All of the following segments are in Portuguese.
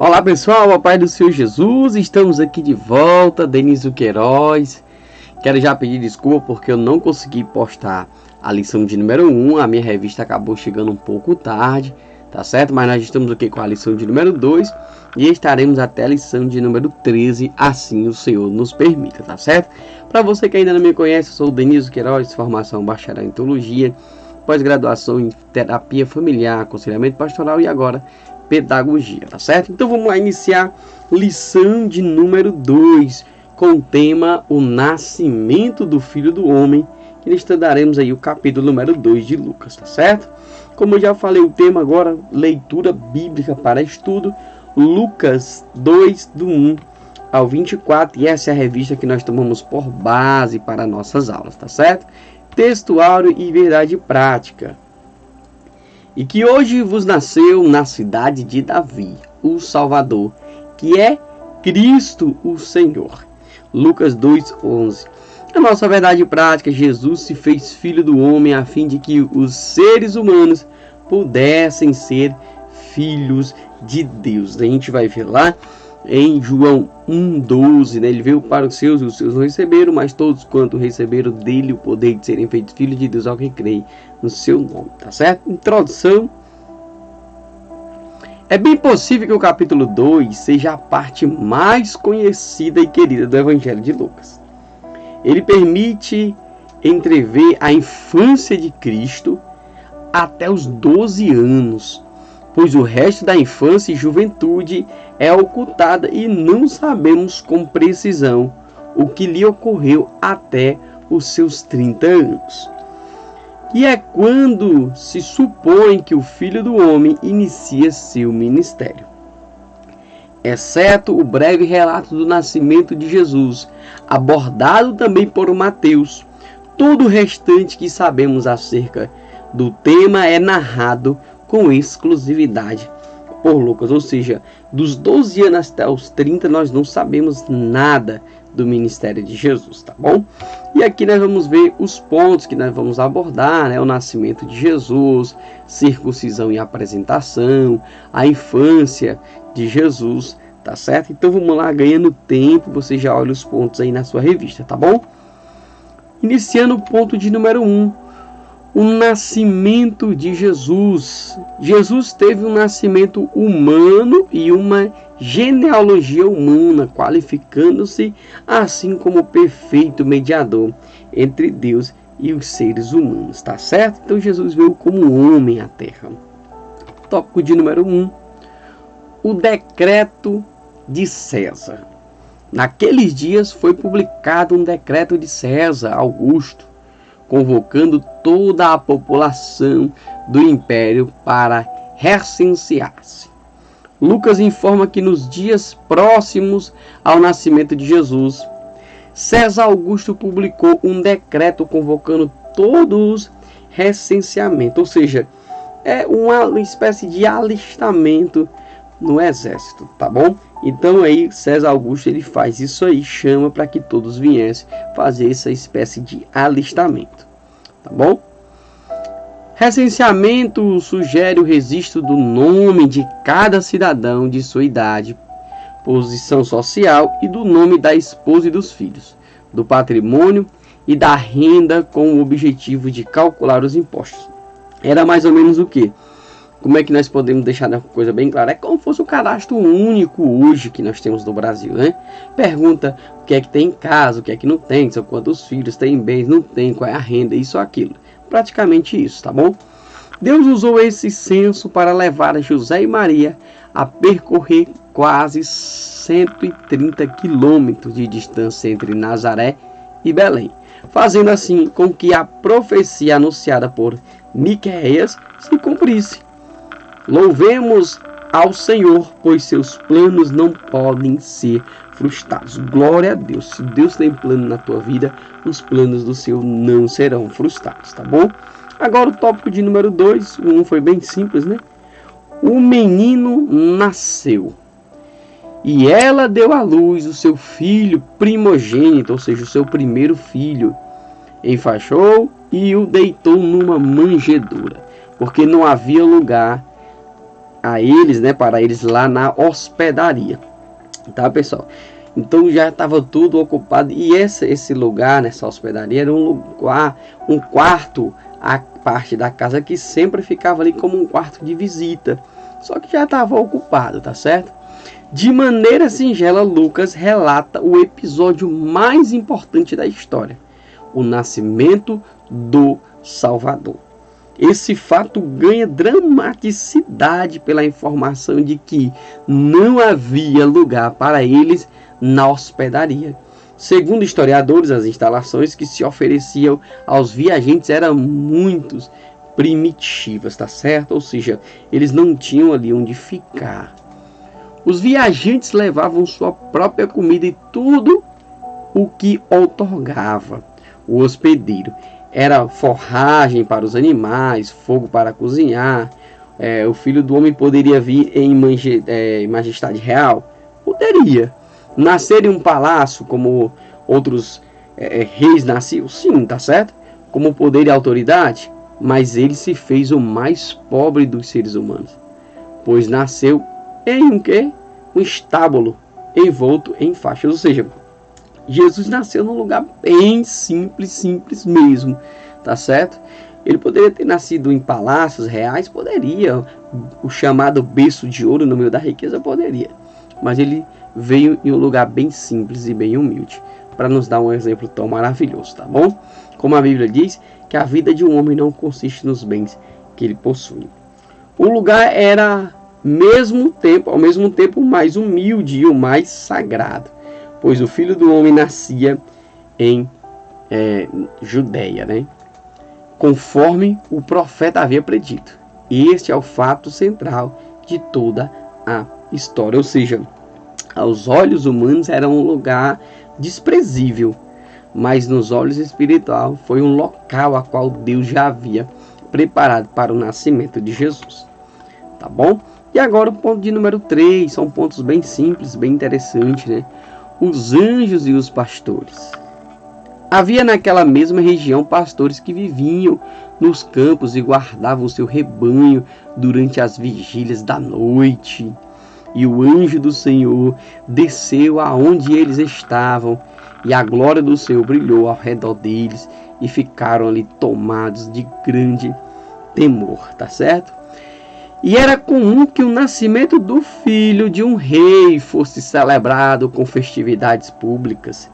Olá pessoal, a paz do Senhor Jesus, estamos aqui de volta, Denísio Queiroz. Quero já pedir desculpa porque eu não consegui postar a lição de número 1, a minha revista acabou chegando um pouco tarde, tá certo? Mas nós estamos aqui com a lição de número 2 e estaremos até a lição de número 13, assim o Senhor nos permita, tá certo? Para você que ainda não me conhece, eu sou o Denísio Queiroz, formação bacharel em teologia, pós-graduação em terapia familiar, aconselhamento pastoral e agora pedagogia, tá certo? Então vamos lá iniciar lição de número 2 com o tema o nascimento do Filho do Homem, que estudaremos aí o capítulo número 2 de Lucas, tá certo? Como eu já falei, o tema agora, leitura bíblica para estudo, Lucas 2, do 1 ao 24, e essa é a revista que nós tomamos por base para nossas aulas, tá certo? Textuário e verdade prática. E que hoje vos nasceu na cidade de Davi, o Salvador, que é Cristo o Senhor. Lucas 2:11. A nossa verdade prática, Jesus se fez filho do homem a fim de que os seres humanos pudessem ser filhos de Deus. A gente vai ver lá em João 1:12, né? Ele veio para os seus e os seus não receberam, mas todos quanto receberam dele o poder de serem feitos filhos de Deus ao que crê no seu nome, tá certo? Introdução. É bem possível que o capítulo 2 seja a parte mais conhecida e querida do Evangelho de Lucas. Ele permite entrever a infância de Cristo até os 12 anos, pois o resto da infância e juventude é ocultada e não sabemos com precisão o que lhe ocorreu até os seus 30 anos. E é quando se supõe que o Filho do Homem inicia seu ministério. Exceto o breve relato do nascimento de Jesus, abordado também por Mateus, todo o restante que sabemos acerca do tema é narrado com exclusividade por Lucas, ou seja, dos 12 anos até os 30 nós não sabemos nada do ministério de Jesus, tá bom? E aqui nós vamos ver os pontos que nós vamos abordar, né? O nascimento de Jesus, circuncisão e apresentação, a infância de Jesus, tá certo? Então vamos lá, ganhando tempo, você já olha os pontos aí na sua revista, tá bom? Iniciando o ponto de número 1. O nascimento de Jesus. Jesus teve um nascimento humano e uma genealogia humana, qualificando-se assim como perfeito mediador entre Deus e os seres humanos, tá certo? Então Jesus veio como homem à terra. Tópico de número 1. O decreto de César. Naqueles dias foi publicado um decreto de César Augusto, convocando toda a população do império para recensear-se. Lucas informa que nos dias próximos ao nascimento de Jesus, César Augusto publicou um decreto convocando todos os recenseamentos, ou seja, é uma espécie de alistamento no exército, tá bom? Então aí César Augusto ele faz isso aí, chama para que todos viessem fazer essa espécie de alistamento, tá bom? Recenseamento sugere o registro do nome de cada cidadão, de sua idade, posição social e do nome da esposa e dos filhos, do patrimônio e da renda com o objetivo de calcular os impostos. Era mais ou menos o quê? Como é que nós podemos deixar uma coisa bem clara? É como se fosse o cadastro único hoje que nós temos no Brasil, né? Pergunta o que é que tem em casa, o que é que não tem, são quantos filhos, tem bens, não tem, qual é a renda, isso ou aquilo. Praticamente isso, tá bom? Deus usou esse censo para levar José e Maria a percorrer quase 130 quilômetros de distância entre Nazaré e Belém, fazendo assim com que a profecia anunciada por Miqueias se cumprisse. Louvemos ao Senhor, pois seus planos não podem ser frustrados. Glória a Deus. Se Deus tem plano na tua vida, os planos do Senhor não serão frustrados, tá bom? Agora o tópico de número 2, o 1 foi bem simples, né? O menino nasceu e ela deu à luz o seu filho primogênito, ou seja, o seu primeiro filho. Enfaixou e o deitou numa manjedoura, porque não havia lugar a eles, né, para eles lá na hospedaria, tá, pessoal? Então já estava tudo ocupado, e esse lugar, nessa hospedaria, era um quarto, a parte da casa que sempre ficava ali como um quarto de visita, só que já estava ocupado, tá certo? De maneira singela, Lucas relata o episódio mais importante da história, o nascimento do Salvador. Esse fato ganha dramaticidade pela informação de que não havia lugar para eles na hospedaria. Segundo historiadores, as instalações que se ofereciam aos viajantes eram muito primitivas, tá certo? Ou seja, eles não tinham ali onde ficar. Os viajantes levavam sua própria comida e tudo o que outorgava o hospedeiro. Era forragem para os animais, fogo para cozinhar. O filho do homem poderia vir em majestade real? Poderia. Nascer em um palácio como outros reis nasciam? Sim, tá certo? Como poder e autoridade? Mas ele se fez o mais pobre dos seres humanos, pois nasceu em um quê? Um estábulo envolto em faixas. Ou seja, Jesus nasceu num lugar bem simples mesmo, tá certo? Ele poderia ter nascido em palácios reais, poderia. O chamado berço de ouro no meio da riqueza, poderia. Mas ele veio em um lugar bem simples e bem humilde, para nos dar um exemplo tão maravilhoso, tá bom? Como a Bíblia diz, que a vida de um homem não consiste nos bens que ele possui. O lugar era ao mesmo tempo mais humilde e o mais sagrado, pois o Filho do Homem nascia em Judeia, né? Conforme o profeta havia predito. Este é o fato central de toda a história. Ou seja, aos olhos humanos era um lugar desprezível, mas nos olhos espirituais foi um local a qual Deus já havia preparado para o nascimento de Jesus. Tá bom? E agora o ponto de número 3, são pontos bem simples, bem interessantes, né? Os anjos e os pastores. Havia naquela mesma região pastores que viviam nos campos e guardavam o seu rebanho durante as vigílias da noite. E o anjo do Senhor desceu aonde eles estavam, e a glória do Senhor brilhou ao redor deles, e ficaram ali tomados de grande temor, tá certo? E era comum que o nascimento do filho de um rei fosse celebrado com festividades públicas.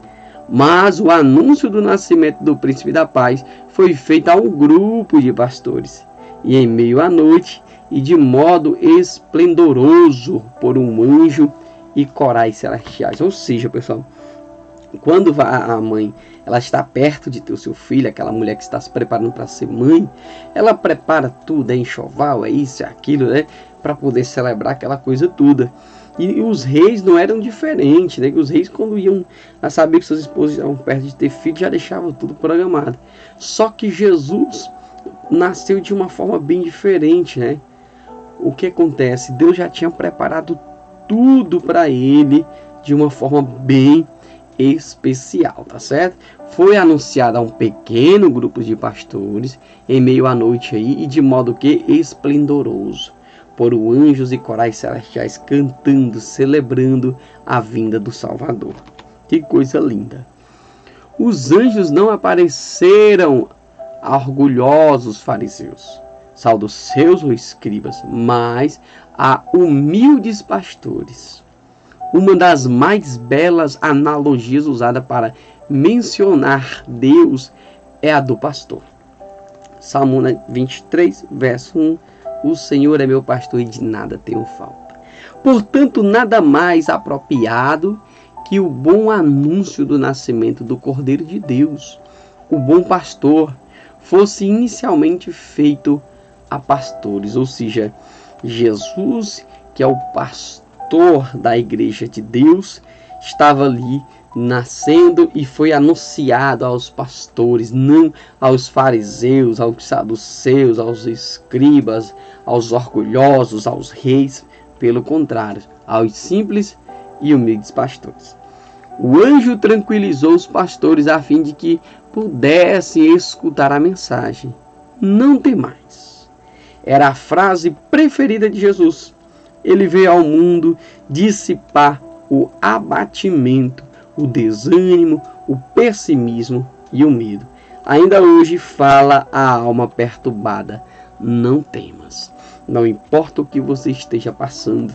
Mas o anúncio do nascimento do príncipe da paz foi feito a um grupo de pastores, e em meio à noite, e de modo esplendoroso, por um anjo e corais celestiais. Ou seja, pessoal, quando a mãe ela está perto de ter o seu filho, aquela mulher que está se preparando para ser mãe, ela prepara tudo, enxoval, isso, aquilo, né, para poder celebrar aquela coisa toda. E os reis não eram diferentes, né? Os reis, quando iam a saber que suas esposas estavam perto de ter filho, já deixavam tudo programado. Só que Jesus nasceu de uma forma bem diferente, né? O que acontece? Deus já tinha preparado tudo para ele de uma forma bem especial, tá certo? Foi anunciado a um pequeno grupo de pastores em meio à noite aí, e de modo que esplendoroso, por anjos e corais celestiais cantando, celebrando a vinda do Salvador. Que coisa linda! Os anjos não apareceram a orgulhosos fariseus, saduceus ou escribas, mas a humildes pastores. Uma das mais belas analogias usada para mencionar Deus é a do pastor. Salmo 23, verso 1. O Senhor é meu pastor e de nada tenho falta. Portanto, nada mais apropriado que o bom anúncio do nascimento do Cordeiro de Deus, o bom pastor, fosse inicialmente feito a pastores. Ou seja, Jesus, que é o pastor da igreja de Deus, estava ali nascendo e foi anunciado aos pastores, não aos fariseus, aos saduceus, aos escribas, aos orgulhosos, aos reis, pelo contrário, aos simples e humildes pastores. O anjo tranquilizou os pastores a fim de que pudessem escutar a mensagem. Não temais. Era a frase preferida de Jesus. Ele veio ao mundo dissipar o abatimento, o desânimo, o pessimismo e o medo. Ainda hoje fala a alma perturbada: não temas. Não importa o que você esteja passando,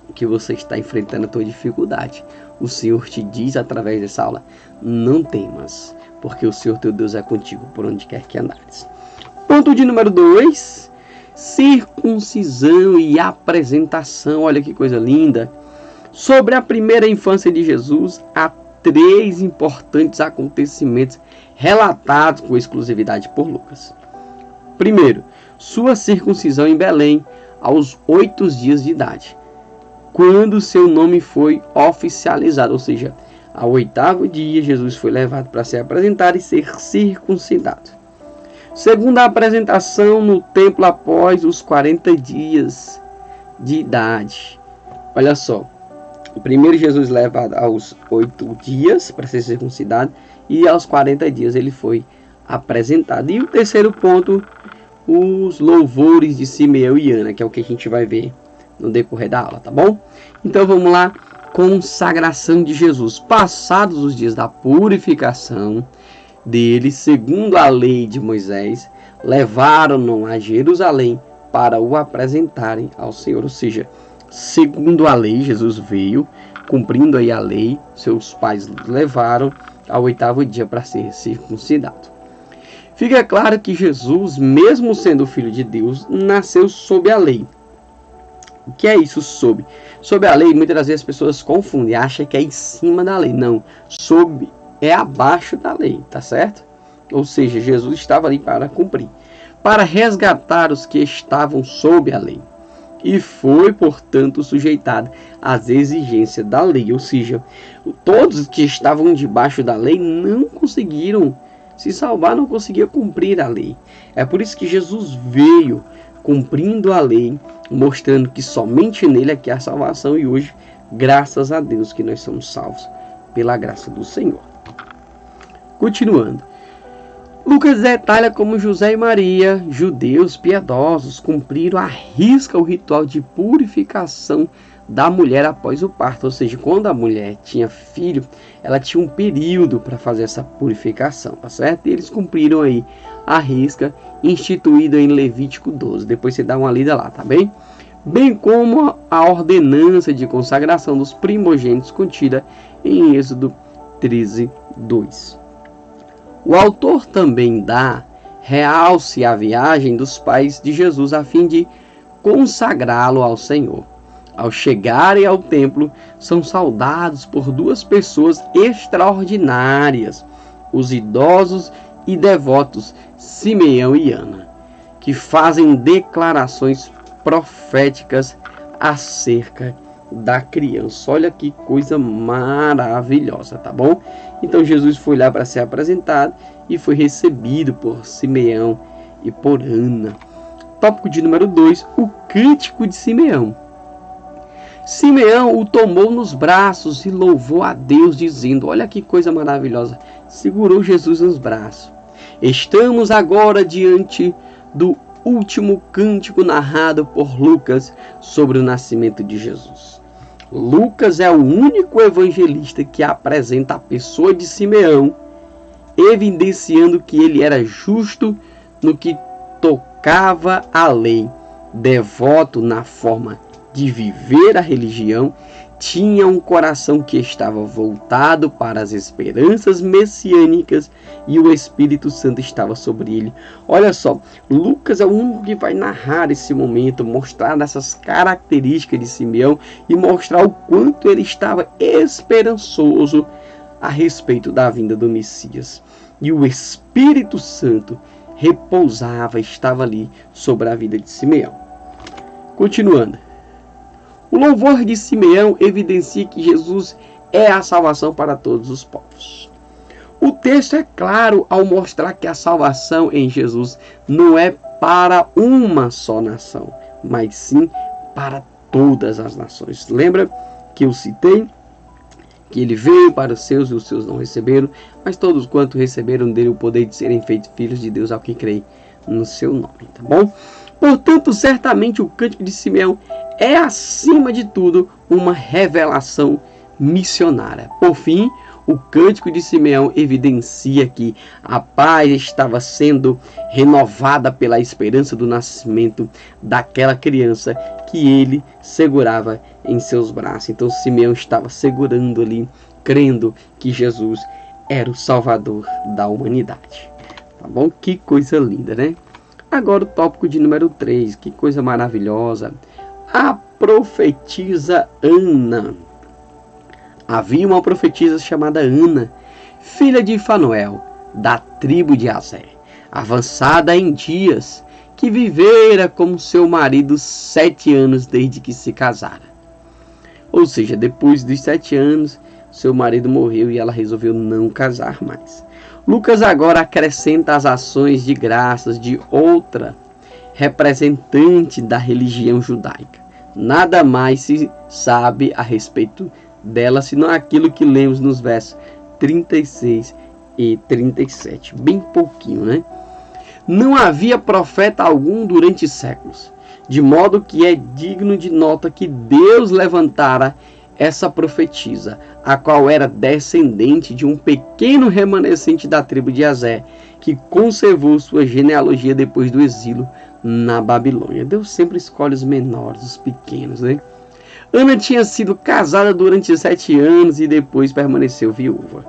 o que você está enfrentando, a tua dificuldade, o Senhor te diz através dessa aula: não temas, porque o Senhor teu Deus é contigo por onde quer que andares. Ponto de número 2, circuncisão e apresentação. Olha que coisa linda. Sobre a primeira infância de Jesus, há 3 importantes acontecimentos relatados com exclusividade por Lucas. Primeiro, sua circuncisão em Belém aos 8 dias de idade, quando seu nome foi oficializado, ou seja, ao 8º dia Jesus foi levado para ser apresentado e ser circuncidado. Segunda apresentação no templo após os 40 dias de idade. Olha só, o primeiro Jesus levado aos 8 dias para ser circuncidado e aos 40 dias ele foi apresentado. E o terceiro ponto, os louvores de Simeão e Ana, que é o que a gente vai ver no decorrer da aula, tá bom? Então vamos lá, consagração de Jesus. Passados os dias da purificação dele, segundo a lei de Moisés, levaram-no a Jerusalém para o apresentarem ao Senhor. Ou seja, segundo a lei, Jesus veio, cumprindo aí a lei, seus pais levaram ao 8º dia para ser circuncidado. Fica claro que Jesus, mesmo sendo filho de Deus, nasceu sob a lei. O que é isso, sob? Sob a lei, muitas das vezes as pessoas confundem, acham que é em cima da lei. Não, sob é abaixo da lei, tá certo? Ou seja, Jesus estava ali para cumprir, para resgatar os que estavam sob a lei. E foi, portanto, sujeitado às exigências da lei. Ou seja, todos que estavam debaixo da lei não conseguiram se salvar, não conseguiam cumprir a lei. É por isso que Jesus veio cumprindo a lei, mostrando que somente nele é que há salvação. E hoje, graças a Deus, que nós somos salvos pela graça do Senhor. Continuando, Lucas detalha como José e Maria, judeus piedosos, cumpriram à risca o ritual de purificação da mulher após o parto. Ou seja, quando a mulher tinha filho, ela tinha um período para fazer essa purificação, tá certo? E eles cumpriram aí a risca instituída em Levítico 12. Depois você dá uma lida lá, tá bem? Bem como a ordenança de consagração dos primogênitos contida em Êxodo 13:2. O autor também dá realce à viagem dos pais de Jesus a fim de consagrá-lo ao Senhor. Ao chegarem ao templo, são saudados por 2 pessoas extraordinárias, os idosos e devotos Simeão e Ana, que fazem declarações proféticas acerca da criança. Olha que coisa maravilhosa, tá bom? Então Jesus foi lá para ser apresentado e foi recebido por Simeão e por Ana. Tópico de número 2, o cântico de Simeão. Simeão o tomou nos braços e louvou a Deus, dizendo: olha que coisa maravilhosa, segurou Jesus nos braços. Estamos agora diante do último cântico narrado por Lucas sobre o nascimento de Jesus. Lucas é o único evangelista que apresenta a pessoa de Simeão, evidenciando que ele era justo no que tocava à lei, devoto na forma de viver a religião, tinha um coração que estava voltado para as esperanças messiânicas e o Espírito Santo estava sobre ele. Olha só, Lucas é o único que vai narrar esse momento, mostrar essas características de Simeão e mostrar o quanto ele estava esperançoso a respeito da vinda do Messias. E o Espírito Santo repousava, estava ali sobre a vida de Simeão. Continuando. O louvor de Simeão evidencia que Jesus é a salvação para todos os povos. O texto é claro ao mostrar que a salvação em Jesus não é para uma só nação, mas sim para todas as nações. Lembra que eu citei que ele veio para os seus e os seus não receberam, mas todos quanto receberam dele o poder de serem feitos filhos de Deus ao que crê no seu nome, tá bom? Portanto, certamente o Cântico de Simeão é, acima de tudo, uma revelação missionária. Por fim, o Cântico de Simeão evidencia que a paz estava sendo renovada pela esperança do nascimento daquela criança que ele segurava em seus braços. Então Simeão estava segurando ali, crendo que Jesus era o Salvador da humanidade. Tá bom? Que coisa linda, né? Agora o tópico de número 3, que coisa maravilhosa. A profetisa Ana. Havia uma profetisa chamada Ana, filha de Fanuel, da tribo de Aser, avançada em dias, que vivera com seu marido 7 anos desde que se casara. Ou seja, depois dos 7 anos, seu marido morreu e ela resolveu não casar mais. Lucas agora acrescenta as ações de graças de outra representante da religião judaica. Nada mais se sabe a respeito dela, senão aquilo que lemos nos versos 36 e 37. Bem pouquinho, né? Não havia profeta algum durante séculos, de modo que é digno de nota que Deus levantara essa profetisa, a qual era descendente de um pequeno remanescente da tribo de Aser, que conservou sua genealogia depois do exílio na Babilônia. Deus sempre escolhe os menores, os pequenos, né? Ana tinha sido casada durante 7 anos e depois permaneceu viúva.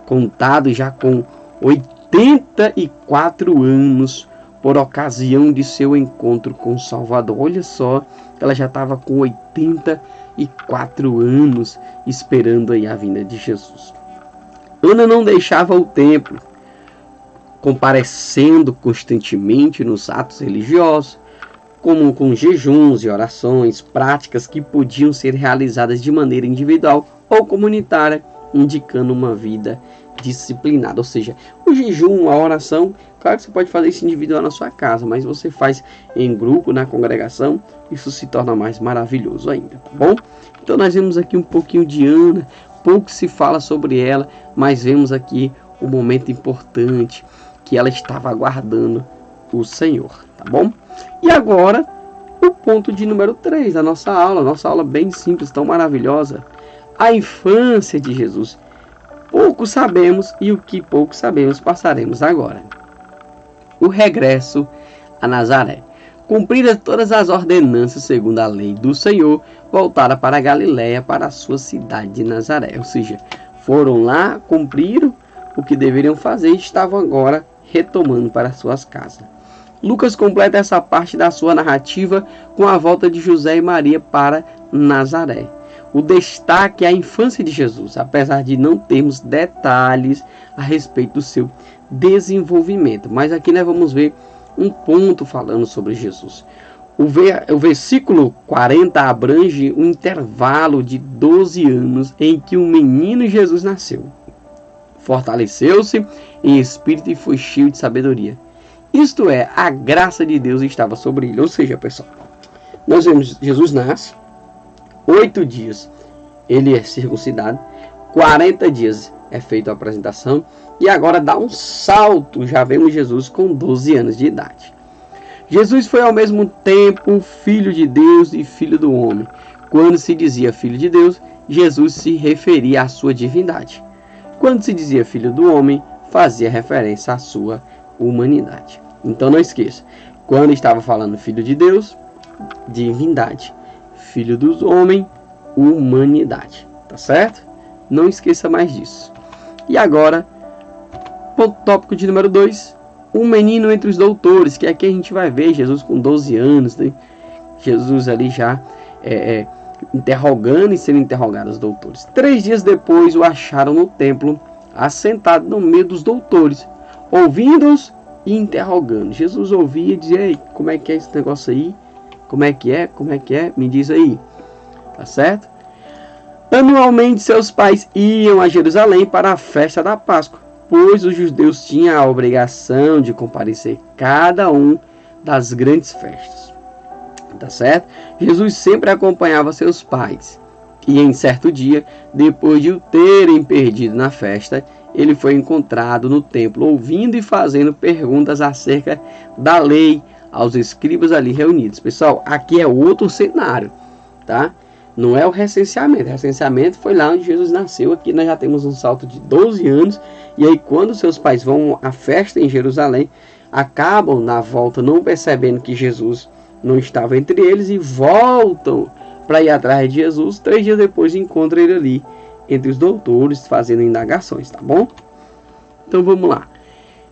Contado já com 84 anos por ocasião de seu encontro com o Salvador. Olha só, ela já estava com 84 anos esperando aí a vinda de Jesus. Ana não deixava o templo, comparecendo constantemente nos atos religiosos, como com jejuns e orações, práticas que podiam ser realizadas de maneira individual ou comunitária, indicando uma vida disciplinada. Ou seja, o jejum, a oração, claro que você pode fazer isso individual na sua casa, mas você faz em grupo, na congregação, isso se torna mais maravilhoso ainda, tá bom? Então nós vemos aqui um pouquinho de Ana, pouco se fala sobre ela, mas vemos aqui o momento importante que ela estava aguardando o Senhor, tá bom? E agora, o ponto de número 3 da nossa aula bem simples, tão maravilhosa, a infância de Jesus. Pouco sabemos e o que pouco sabemos passaremos agora. O regresso a Nazaré. Cumpridas todas as ordenanças segundo a lei do Senhor, voltaram para a Galiléia, para a sua cidade de Nazaré. Ou seja, foram lá, cumpriram o que deveriam fazer e estavam agora retomando para suas casas. Lucas completa essa parte da sua narrativa com a volta de José e Maria para Nazaré. O destaque é a infância de Jesus, apesar de não termos detalhes a respeito do seu desenvolvimento. Mas aqui nós vamos ver um ponto falando sobre Jesus. O versículo 40 abrange um intervalo de 12 anos em que o menino Jesus nasceu. Fortaleceu-se em espírito e foi cheio de sabedoria. Isto é, a graça de Deus estava sobre ele. Ou seja, pessoal, nós vemos Jesus nasce, 8 dias ele é circuncidado, 40 dias é feita a apresentação e agora dá um salto, já vemos Jesus com 12 anos de idade. Jesus foi ao mesmo tempo filho de Deus e filho do homem. Quando se dizia filho de Deus, Jesus se referia à sua divindade. Quando se dizia filho do homem, fazia referência à sua humanidade. Então não esqueça, quando estava falando filho de Deus, divindade, filho dos homens, humanidade, tá certo? Não esqueça mais disso. E agora, ponto tópico de número 2, um menino entre os doutores, que aqui a gente vai ver Jesus com 12 anos, né? Jesus ali já interrogando e sendo interrogado os doutores. 3 dias depois o acharam no templo, assentado no meio dos doutores, ouvindo-os e interrogando. Jesus ouvia e dizia: ei, como é que é esse negócio aí? Como é que é? Como é que é? Me diz aí. Tá certo? Anualmente seus pais iam a Jerusalém para a festa da Páscoa, pois os judeus tinham a obrigação de comparecer cada um das grandes festas. Tá certo? Jesus sempre acompanhava seus pais. E em certo dia, depois de o terem perdido na festa, ele foi encontrado no templo, ouvindo e fazendo perguntas acerca da lei aos escribas ali reunidos. Pessoal, aqui é outro cenário, tá? Não é o recenseamento. O recenseamento foi lá onde Jesus nasceu. Aqui nós já temos um salto de 12 anos. E aí quando seus pais vão à festa em Jerusalém, acabam na volta não percebendo que Jesus não estava entre eles e voltam para ir atrás de Jesus. 3 dias depois encontram ele ali entre os doutores fazendo indagações, tá bom? Então vamos lá.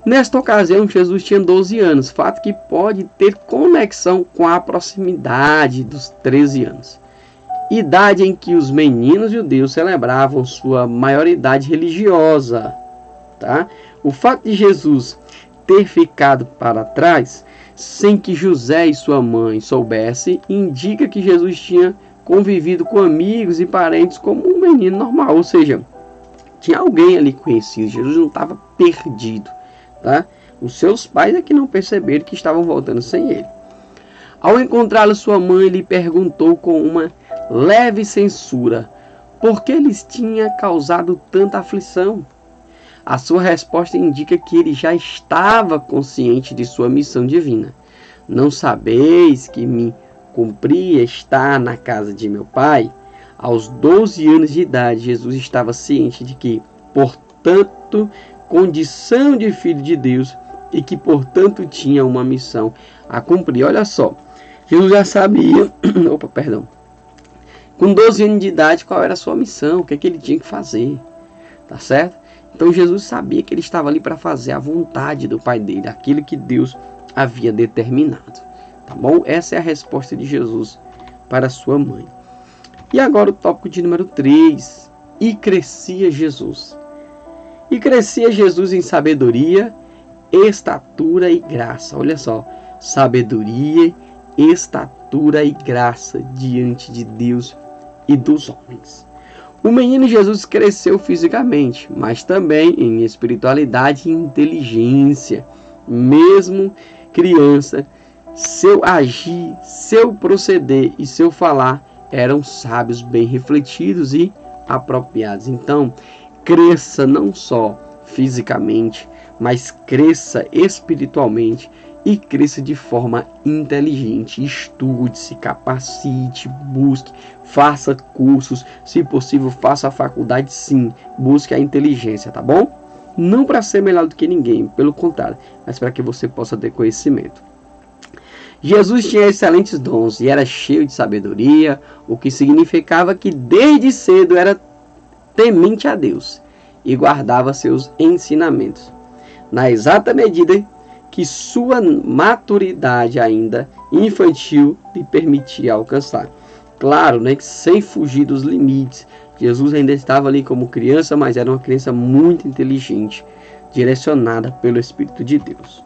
Nesta ocasião Jesus tinha 12 anos, fato que pode ter conexão com a proximidade dos 13 anos. Idade em que os meninos judeus celebravam sua maioridade religiosa, tá? O fato de Jesus ter ficado para trás, sem que José e sua mãe soubessem, indica que Jesus tinha convivido com amigos e parentes como um menino normal, ou seja, tinha alguém ali conhecido. Jesus não estava perdido, tá? Os seus pais é que não perceberam que estavam voltando sem ele. Ao encontrá-lo, sua mãe lhe perguntou com uma leve censura por que lhes tinha causado tanta aflição. A sua resposta indica que ele já estava consciente de sua missão divina. Não sabeis que me cumpria estar na casa de meu pai? Aos 12 anos de idade, Jesus estava ciente de que, portanto, condição de filho de Deus e que, portanto, tinha uma missão a cumprir. Olha só, Jesus já sabia, com 12 anos de idade, qual era a sua missão, o que é que ele tinha que fazer, tá certo? Então Jesus sabia que ele estava ali para fazer a vontade do Pai dele, aquilo que Deus havia determinado, tá bom? Essa é a resposta de Jesus para sua mãe. E agora o tópico de número 3, e crescia Jesus. E crescia Jesus em sabedoria, estatura e graça. Olha só, sabedoria, estatura e graça diante de Deus e dos homens. O menino Jesus cresceu fisicamente, mas também em espiritualidade e inteligência. Mesmo criança, seu agir, seu proceder e seu falar eram sábios, bem refletidos e apropriados. Então, cresça não só fisicamente, mas cresça espiritualmente e cresça de forma inteligente. Estude, se capacite, busque, faça cursos, se possível faça a faculdade, sim, busque a inteligência, tá bom? Não para ser melhor do que ninguém, pelo contrário, mas para que você possa ter conhecimento. Jesus tinha excelentes dons e era cheio de sabedoria, o que significava que desde cedo era temente a Deus e guardava seus ensinamentos. Na exata medida que sua maturidade ainda infantil lhe permitia alcançar. Claro, né, que sem fugir dos limites. Jesus ainda estava ali como criança, mas era uma criança muito inteligente, direcionada pelo Espírito de Deus.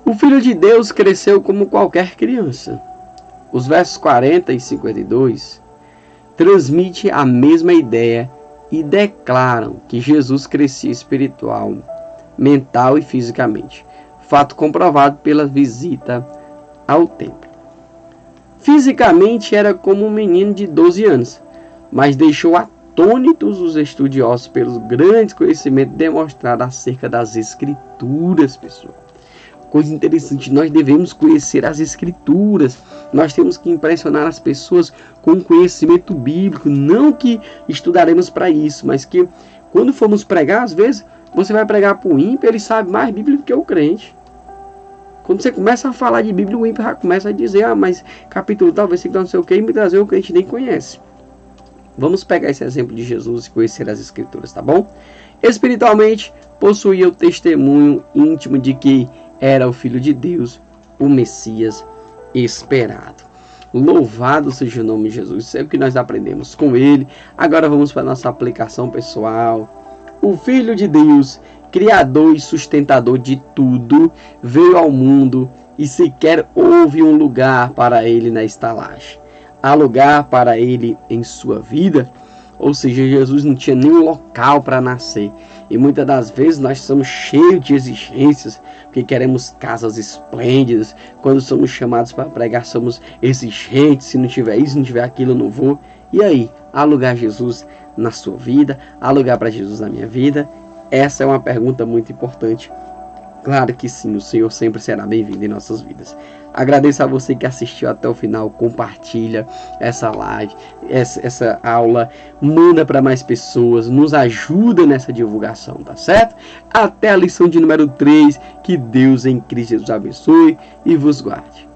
O Filho de Deus cresceu como qualquer criança. Os versos 40 e 52 transmitem a mesma ideia e declaram que Jesus crescia espiritual, mental e fisicamente. Fato comprovado pela visita ao templo. Fisicamente era como um menino de 12 anos, mas deixou atônitos os estudiosos pelos grandes conhecimentos demonstrados acerca das Escrituras, pessoal. Coisa interessante, nós devemos conhecer as Escrituras, nós temos que impressionar as pessoas com conhecimento bíblico, não que estudaremos para isso, mas que quando formos pregar, às vezes, você vai pregar para o ímpio, ele sabe mais Bíblia do que o crente. Quando você começa a falar de Bíblia, o ímpio já começa a dizer, mas capítulo tal, versículo não sei o que, e me trazer o que a gente nem conhece. Vamos pegar esse exemplo de Jesus e conhecer as Escrituras, tá bom? Espiritualmente, possuía o testemunho íntimo de que era o Filho de Deus, o Messias esperado. Louvado seja o nome de Jesus. Isso é o que nós aprendemos com ele. Agora vamos para a nossa aplicação pessoal. O Filho de Deus, Criador e sustentador de tudo, veio ao mundo e sequer houve um lugar para ele na estalagem. Há lugar para ele em sua vida? Ou seja, Jesus não tinha nenhum local para nascer. E muitas das vezes nós somos cheios de exigências, porque queremos casas esplêndidas. Quando somos chamados para pregar, somos exigentes. Se não tiver isso, não tiver aquilo, eu não vou. E aí, há lugar Jesus na sua vida? Há lugar para Jesus na minha vida? Essa é uma pergunta muito importante Claro que sim, o Senhor sempre será bem-vindo em nossas vidas. Agradeço a você que assistiu até o final, compartilha essa live, essa aula, manda para mais pessoas, nos ajuda nessa divulgação, tá certo? Até a lição de número 3, que Deus em Cristo Jesus abençoe e vos guarde.